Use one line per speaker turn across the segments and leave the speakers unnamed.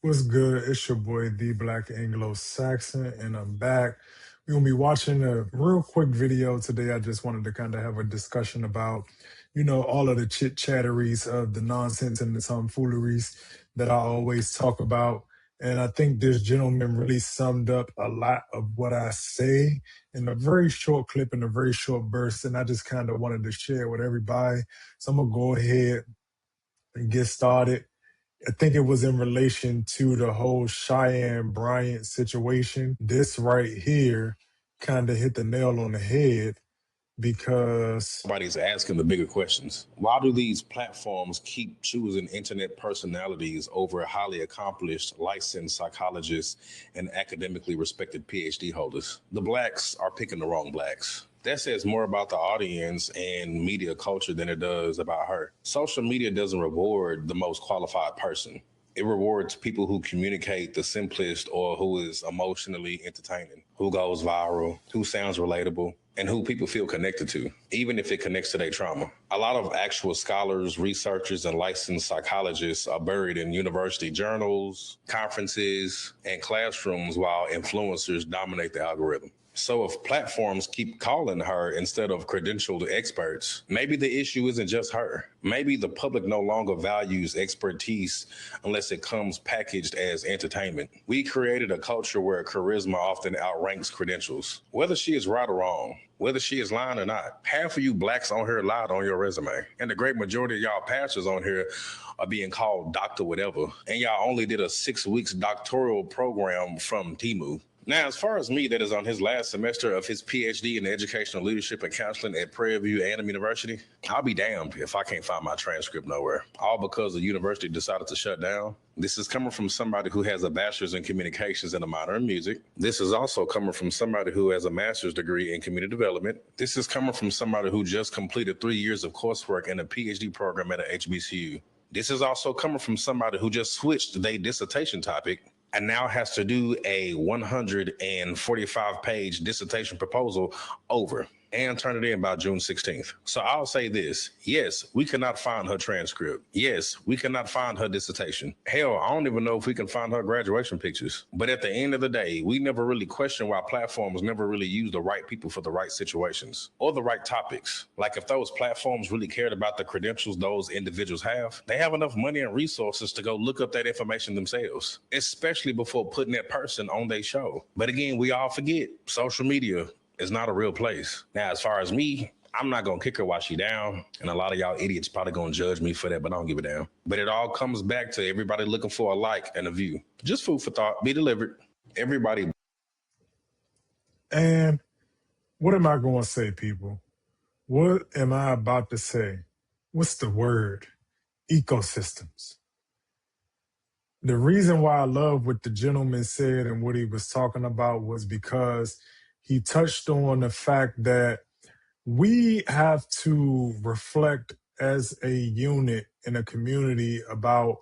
What's good? It's your boy, the Black Anglo-Saxon, and I'm back. We're gonna be watching a real quick video today. I just wanted to kind of have a discussion about, all of the chit-chatteries of the nonsense and the tomfooleries that I always talk about. And I think this gentleman really summed up a lot of what I say in a very short clip, in a very short burst. And I just kind of wanted to share with everybody. So I'm gonna go ahead and get started. I think it was in relation to the whole Cheyenne Bryant situation. This right here kind of hit the nail on the head because
Everybody's asking the bigger questions. Why do these platforms keep choosing internet personalities over highly accomplished, licensed psychologists and academically respected PhD holders? The blacks are picking the wrong blacks. That says more about the audience and media culture than it does about her. Social media doesn't reward the most qualified person. It rewards people who communicate the simplest or who is emotionally entertaining, who goes viral, who sounds relatable, and who people feel connected to, even if it connects to their trauma. A lot of actual scholars, researchers, and licensed psychologists are buried in university journals, conferences, and classrooms while influencers dominate the algorithm. So if platforms keep calling her instead of credentialed experts, maybe the issue isn't just her. Maybe the public no longer values expertise unless it comes packaged as entertainment. We created a culture where charisma often outranks credentials. Whether she is right or wrong, whether she is lying or not, half of you blacks on here lied on your resume. And the great majority of y'all pastors on here are being called Dr. Whatever. And y'all only did a 6 weeks doctoral program from Timu. Now, as far as me, that is on his last semester of his PhD in educational leadership and counseling at Prairie View A&M University, I'll be damned if I can't find my transcript nowhere, all because the university decided to shut down. This is coming from somebody who has a bachelor's in communications and a minor in music. This is also coming from somebody who has a master's degree in community development. This is coming from somebody who just completed 3 years of coursework in a PhD program at a HBCU. This is also coming from somebody who just switched their dissertation topic and now has to do a 145-page dissertation proposal over and turn it in by June 16th. So I'll say this. Yes, we cannot find her transcript. Yes, we cannot find her dissertation. Hell, I don't even know if we can find her graduation pictures. But at the end of the day, we never really question why platforms never really use the right people for the right situations or the right topics. Like if those platforms really cared about the credentials those individuals have, they have enough money and resources to go look up that information themselves, especially before putting that person on their show. But again, we all forget social media is not a real place. Now, as far as me, I'm not going to kick her while she down. And a lot of y'all idiots probably going to judge me for that, but I don't give a damn. But it all comes back to everybody looking for a like and a view. Just food for thought. Be delivered. Everybody.
And what am I going to say, people? What am I about to say? What's the word? Ecosystems. The reason why I love what the gentleman said and what he was talking about was because he touched on the fact that we have to reflect as a unit in a community about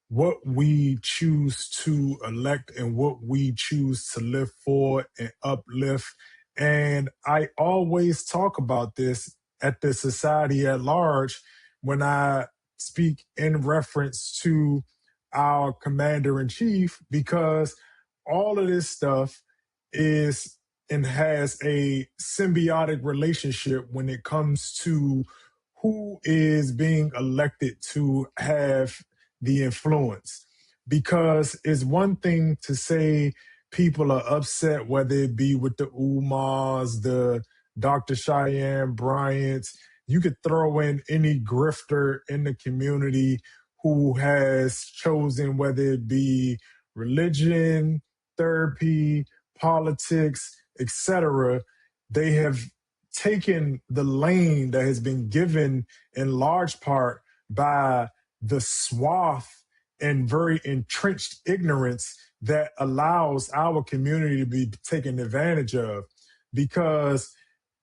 what we choose to elect and what we choose to live for and uplift. And I always talk about this at the society at large when I speak in reference to our commander in chief, because all of this stuff is and has a symbiotic relationship when it comes to who is being elected to have the influence. Because it's one thing to say people are upset, whether it be with the Umars, the Dr. Cheyenne Bryants. You could throw in any grifter in the community who has chosen, whether it be religion, therapy, politics, etc. They have taken the lane that has been given in large part by the swath and very entrenched ignorance that allows our community to be taken advantage of. Because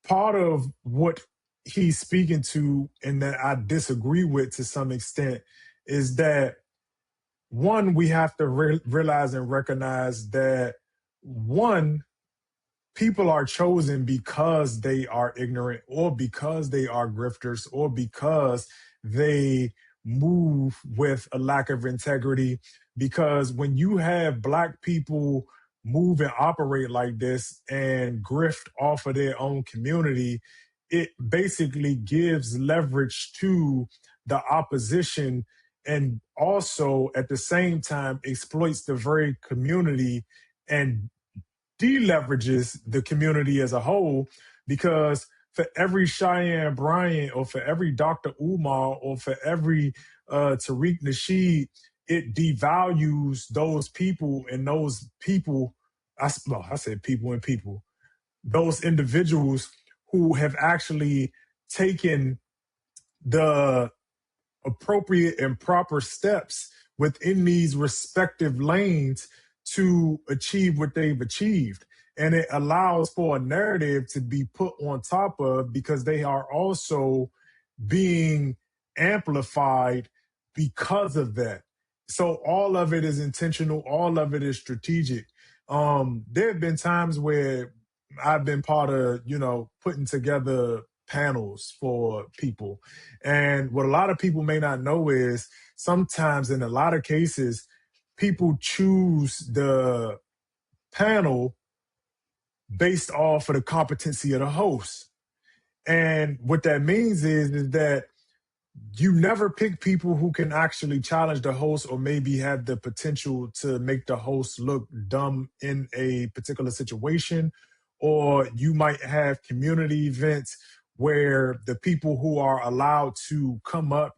part of what he's speaking to, and that I disagree with to some extent, is that one, we have to realize and recognize that one, people are chosen because they are ignorant or because they are grifters or because they move with a lack of integrity, because when you have Black people move and operate like this and grift off of their own community, it basically gives leverage to the opposition, and also at the same time exploits the very community and deleverages the community as a whole. Because for every Cheyenne Bryant, or for every Dr. Umar, or for every Tariq Nasheed, it devalues those people, and those people, I said people and people, those individuals who have actually taken the appropriate and proper steps within these respective lanes to achieve what they've achieved. And it allows for a narrative to be put on top of, because they are also being amplified because of that. So all of it is intentional, all of it is strategic. There have been times where I've been part of, putting together panels for people. And what a lot of people may not know is sometimes, in a lot of cases, people choose the panel based off of the competency of the host. And what that means is that you never pick people who can actually challenge the host, or maybe have the potential to make the host look dumb in a particular situation. Or you might have community events where the people who are allowed to come up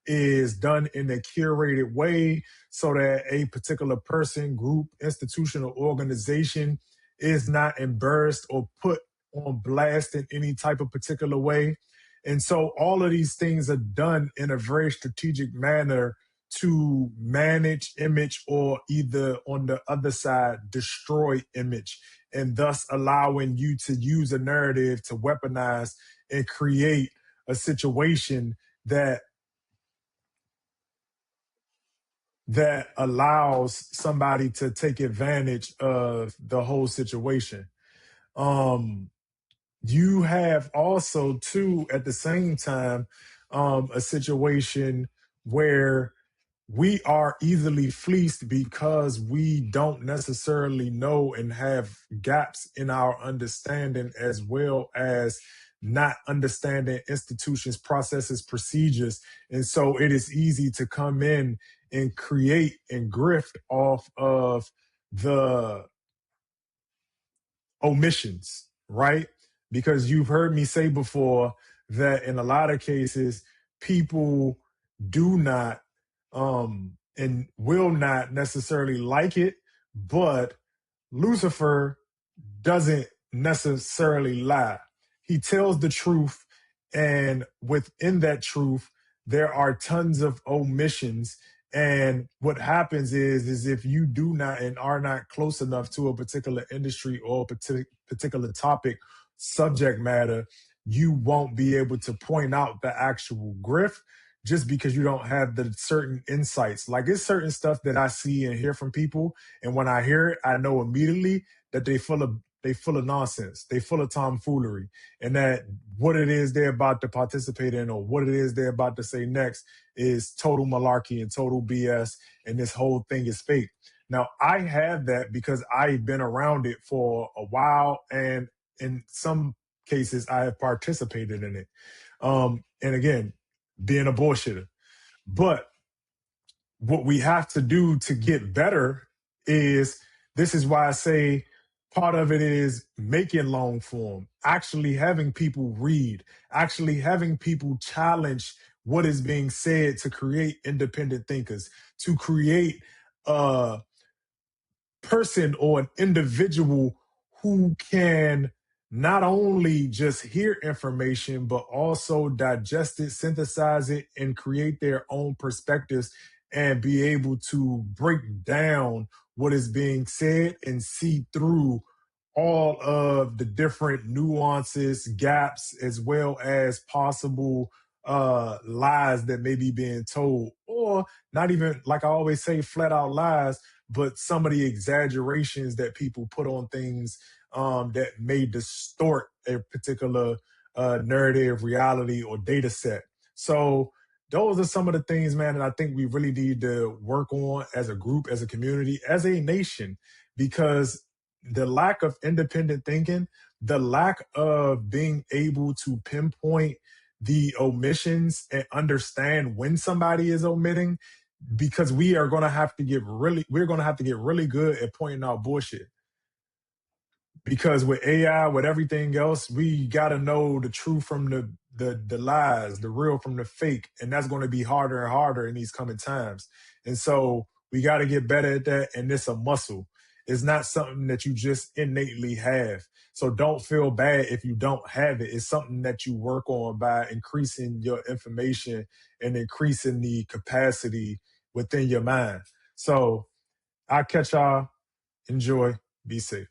is done in a curated way, so that a particular person, group, institution, or organization is not embarrassed or put on blast in any type of particular way. And so all of these things are done in a very strategic manner to manage image, or either on the other side, destroy image, and thus allowing you to use a narrative to weaponize and create a situation that allows somebody to take advantage of the whole situation. You have also, too, at the same time, a situation where we are easily fleeced because we don't necessarily know and have gaps in our understanding, as well as not understanding institutions, processes, procedures. And so it is easy to come in and create and grift off of the omissions, right? Because you've heard me say before that in a lot of cases, people do not and will not necessarily like it, but Lucifer doesn't necessarily lie. He tells the truth, and within that truth, there are tons of omissions. And what happens is if you do not and are not close enough to a particular industry or a particular topic, subject matter, you won't be able to point out the actual grift, just because you don't have the certain insights. Like, it's certain stuff that I see and hear from people, and when I hear it, I know immediately that they full of nonsense. They full of tomfoolery, and that what it is they're about to participate in, or what it is they're about to say next, is total malarkey and total BS, and this whole thing is fake. Now, I have that because I've been around it for a while, and in some cases, I have participated in it. And again, being a bullshitter. But what we have to do to get better is, this is why I say part of it is making long form, actually having people read, actually having people challenge what is being said, to create independent thinkers, to create a person or an individual who can not only just hear information, but also digest it, synthesize it, and create their own perspectives, and be able to break down what is being said and see through all of the different nuances, gaps, as well as possible lies that may be being told, or not even, like I always say, flat out lies, but some of the exaggerations that people put on things that may distort a particular narrative, reality, or data set. So those are some of the things, man, that I think we really need to work on as a group, as a community, as a nation, because the lack of independent thinking, the lack of being able to pinpoint the omissions and understand when somebody is omitting, because we're going to have to get really good at pointing out bullshit. Because with AI, with everything else, we got to know the truth from the lies, the real from the fake, and that's going to be harder and harder in these coming times. And so we got to get better at that. And it's a muscle. It's not something that you just innately have. So don't feel bad if you don't have it. It's something that you work on by increasing your information and increasing the capacity within your mind. So I'll catch y'all. Enjoy. Be safe.